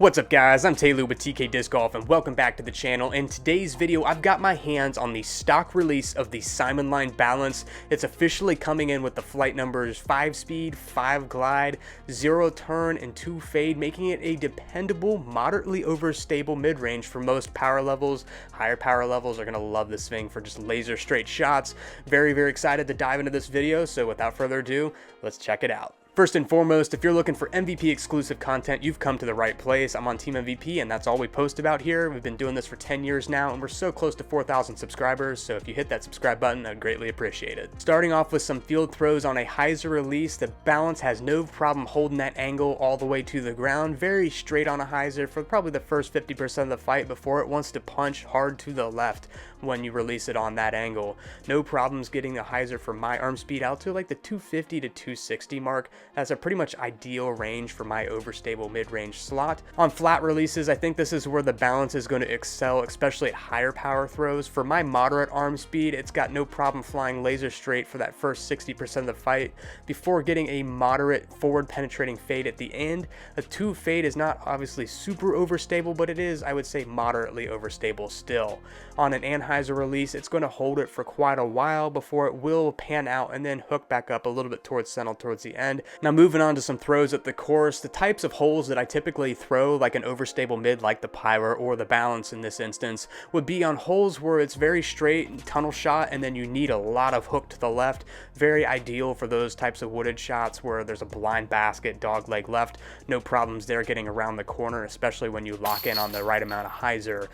What's up guys, I'm Taylor with TK Disc Golf and welcome back to the channel. In today's video, I've got my hands on the stock release of the Simonline Balance. It's officially coming in with the flight numbers 5 speed, 5 glide, 0 turn, and 2 fade, making it a dependable, moderately overstable mid-range for most power levels. Higher power levels are going to love this thing for just laser straight shots. Very excited to dive into this video, so without further ado, let's check it out. First and foremost, if you're looking for MVP exclusive content, you've come to the right place. I'm on Team MVP and that's all we post about here. We've been doing this for 10 years now and we're so close to 4,000 subscribers, so if you hit that subscribe button, I'd greatly appreciate it. Starting off with some field throws on a hyzer release, the Balance has no problem holding that angle all the way to the ground, very straight on a hyzer for probably the first 50% of the fight before it wants to punch hard to the left when you release it on that angle. No problems getting the hyzer for my arm speed out to like the 250 to 260 mark. That's a pretty much ideal range for my overstable mid-range slot. On flat releases, I think this is where the Balance is going to excel, especially at higher power throws. For my moderate arm speed, it's got no problem flying laser straight for that first 60% of the fight before getting a moderate forward penetrating fade at the end. A 2 fade is not obviously super overstable, but it is, I would say, moderately overstable still. On an anhyzer release, it's going to hold it for quite a while before it will pan out and then hook back up a little bit towards center towards the end. Now moving on to some throws at the course, the types of holes that I typically throw like an overstable mid like the Pyro or the Balance in this instance would be on holes where it's very straight tunnel shot and then you need a lot of hook to the left. Very ideal for those types of wooded shots where there's a blind basket, dog leg left. No problems there getting around the corner, especially when you lock in on the right amount of hyzer.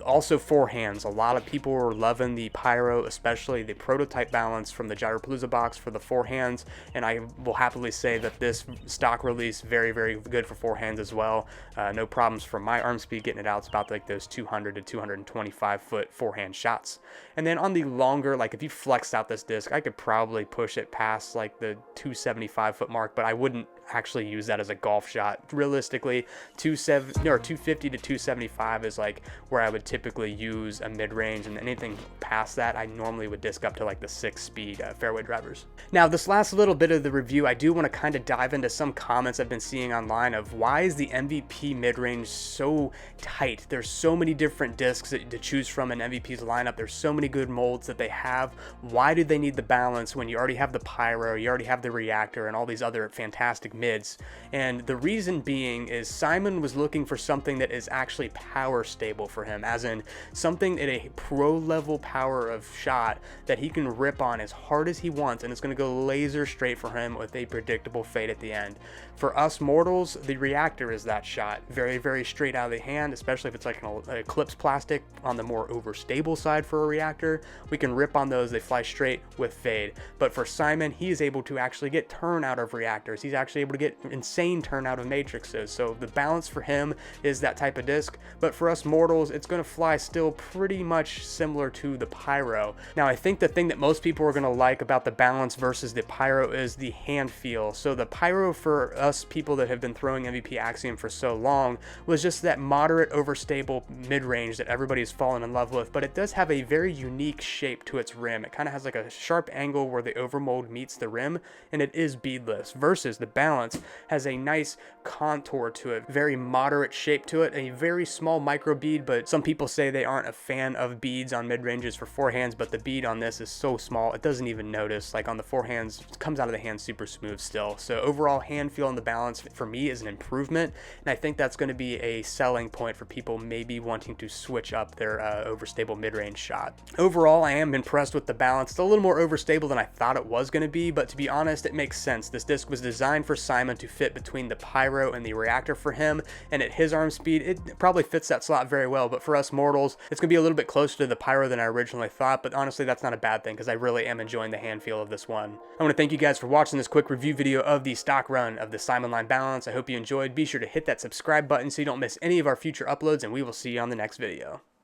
Also forehands, a lot of people were loving the Pyro, especially the prototype Balance from the Gyropalooza box for the forehands, and I will happily say that this stock release very good for forehands as well. No problems for my arm speed getting it out. It's about like those 200 to 225 foot forehand shots. And then on the longer, like if you flexed out this disc, I could probably push it past like the 275 foot mark, but I wouldn't actually use that as a golf shot. Realistically, 250 to 275 is like where I would typically use a mid-range, and anything past that I normally would disc up to like the 6 speed fairway drivers. Now this last little bit of the review, I do want to kind of dive into some comments I've been seeing online of why is the MVP mid-range so tight. There's so many different discs to choose from in MVP's lineup. There's so many good molds that they have. Why do they need the Balance when you already have the Pyro, you already have the Reactor, and all these other fantastic mids? And the reason being is Simon was looking for something that is actually power stable for him, as in something at a pro level power of shot that he can rip on as hard as he wants, and it's going to go laser straight for him with a predictable fade at the end. For us mortals, the Reactor is that shot. Very straight out of the hand, especially if it's like an Eclipse plastic on the more overstable side for a Reactor. We can rip on those, they fly straight with fade. But for Simon, he is able to actually get turn out of Reactors. He's actually able to get insane turn out of Matrixes. So the Balance for him is that type of disc. But for us mortals, it's going to fly still pretty much similar to the Pyro. Now I think the thing that most people are going to like about the Balance versus the Pyro is the hand feel. So the Pyro, for us people that have been throwing MVP Axiom for so long, was just that moderate overstable mid-range that everybody's fallen in love with, but it does have a very unique shape to its rim. It kind of has like a sharp angle where the overmold meets the rim, and it is beadless, versus the Balance has a nice contour to it, very moderate shape to it, a very small micro bead. But some people say they aren't a fan of beads on mid-ranges for forehands, but the bead on this is so small it doesn't even notice. Like on the forehands, it comes out of the hand super smooth still. So overall hand feel on the Balance for me is an improvement, and I think that's going to be a selling point for people maybe wanting to switch up their overstable mid-range shot. Overall, I am impressed with the Balance. It's a little more overstable than I thought it was going to be, but to be honest, it makes sense. This disc was designed for Simon to fit between the Pyro and the Reactor for him, and at his arm speed, it probably fits that slot very well. But for us mortals, it's going to be a little bit closer to the Pyro than I originally thought, but honestly, that's not a bad thing because I really am enjoying the hand feel of this one. I want to thank you guys for watching this quick review video of the stock run of the Simonline Balance. I hope you enjoyed. Be sure to hit that subscribe button so you don't miss any of our future uploads, and we will see you on the next video.